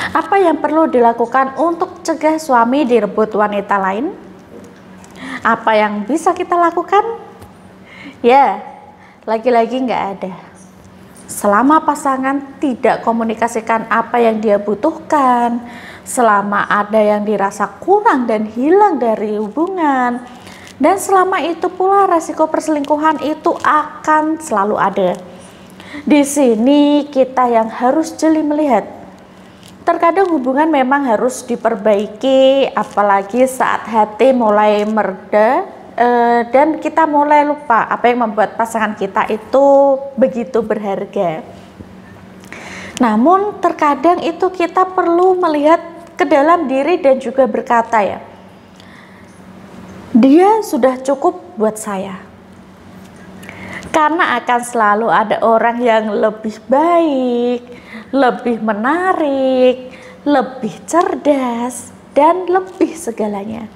Apa yang perlu dilakukan untuk cegah suami direbut wanita lain? Apa yang bisa kita lakukan? Ya, lagi-lagi nggak ada. Selama pasangan tidak komunikasikan apa yang dia butuhkan, selama ada yang dirasa kurang dan hilang dari hubungan, dan selama itu pula resiko perselingkuhan itu akan selalu ada. Di sini kita yang harus jeli melihat. Terkadang hubungan memang harus diperbaiki, apalagi saat hati mulai mereda dan kita mulai lupa apa yang membuat pasangan kita itu begitu berharga. Namun terkadang itu kita perlu melihat ke dalam diri dan juga berkata, ya, dia sudah cukup buat saya. Karena akan selalu ada orang yang lebih baik, lebih menarik, lebih cerdas, dan lebih segalanya.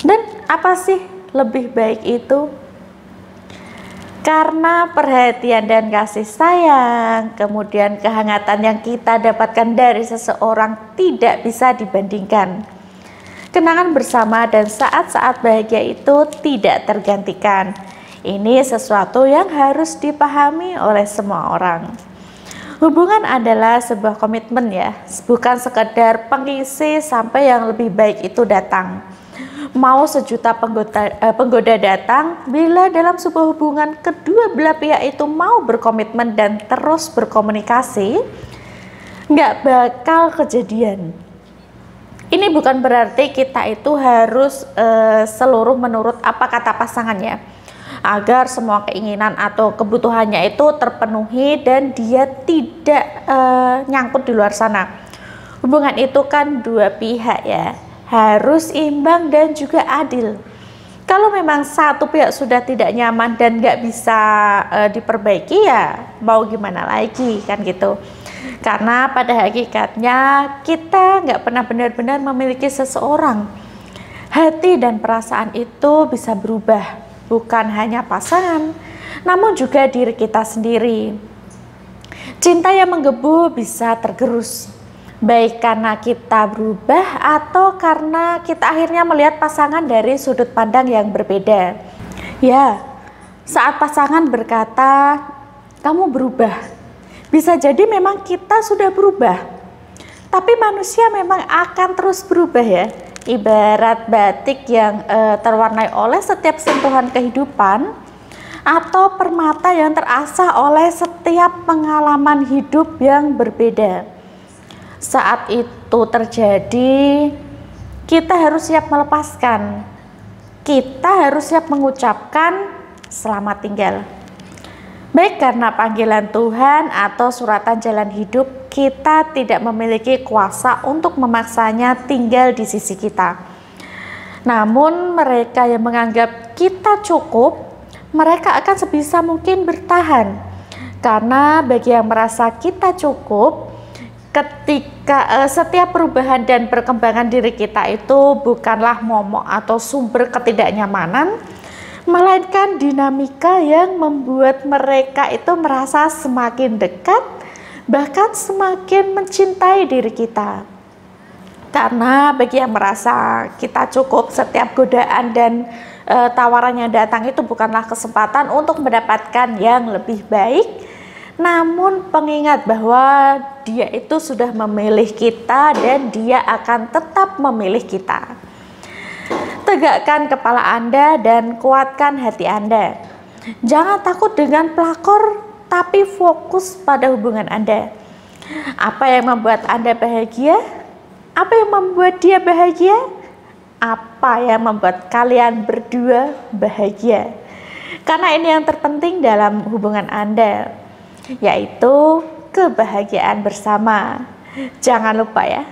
Dan apa sih lebih baik itu? Karena perhatian dan kasih sayang, kemudian kehangatan yang kita dapatkan dari seseorang tidak bisa dibandingkan. Kenangan bersama dan saat-saat bahagia itu tidak tergantikan. Ini sesuatu yang harus dipahami oleh semua orang. Hubungan adalah sebuah komitmen, ya, bukan sekedar pengisi sampai yang lebih baik itu datang. Mau sejuta penggoda datang, bila dalam sebuah hubungan kedua belah pihak itu mau berkomitmen dan terus berkomunikasi, nggak bakal kejadian. Ini bukan berarti kita itu harus seluruh menurut apa kata pasangannya, agar semua keinginan atau kebutuhannya itu terpenuhi dan dia tidak nyangkut di luar sana. Hubungan itu kan dua pihak, ya, harus imbang dan juga adil. Kalau memang satu pihak sudah tidak nyaman dan nggak bisa diperbaiki, ya mau gimana lagi, kan gitu. Karena pada hakikatnya kita nggak pernah benar-benar memiliki seseorang. Hati dan perasaan itu bisa berubah, bukan hanya pasangan, namun juga diri kita sendiri. Cinta yang menggebu bisa tergerus, baik karena kita berubah atau karena kita akhirnya melihat pasangan dari sudut pandang yang berbeda. Ya, saat pasangan berkata, "Kamu berubah," bisa jadi memang kita sudah berubah. Tapi manusia memang akan terus berubah, ya. Ibarat batik yang terwarnai oleh setiap sentuhan kehidupan, atau permata yang terasah oleh setiap pengalaman hidup yang berbeda. Saat itu terjadi, kita harus siap melepaskan. Kita harus siap mengucapkan selamat tinggal. Baik karena panggilan Tuhan atau suratan jalan hidup, kita tidak memiliki kuasa untuk memaksanya tinggal di sisi kita. Namun mereka yang menganggap kita cukup, mereka akan sebisa mungkin bertahan. Karena bagi yang merasa kita cukup, ketika setiap perubahan dan perkembangan diri kita itu bukanlah momok atau sumber ketidaknyamanan, melainkan dinamika yang membuat mereka itu merasa semakin dekat, bahkan semakin mencintai diri kita. Karena bagi yang merasa kita cukup, setiap godaan dan tawaran yang datang itu bukanlah kesempatan untuk mendapatkan yang lebih baik, namun pengingat bahwa dia itu sudah memilih kita dan dia akan tetap memilih kita. Tegakkan kepala Anda dan kuatkan hati Anda. Jangan takut dengan pelakor, tapi fokus pada hubungan Anda. Apa yang membuat Anda bahagia? Apa yang membuat dia bahagia? Apa yang membuat kalian berdua bahagia? Karena ini yang terpenting dalam hubungan Anda, yaitu kebahagiaan bersama. Jangan lupa, ya.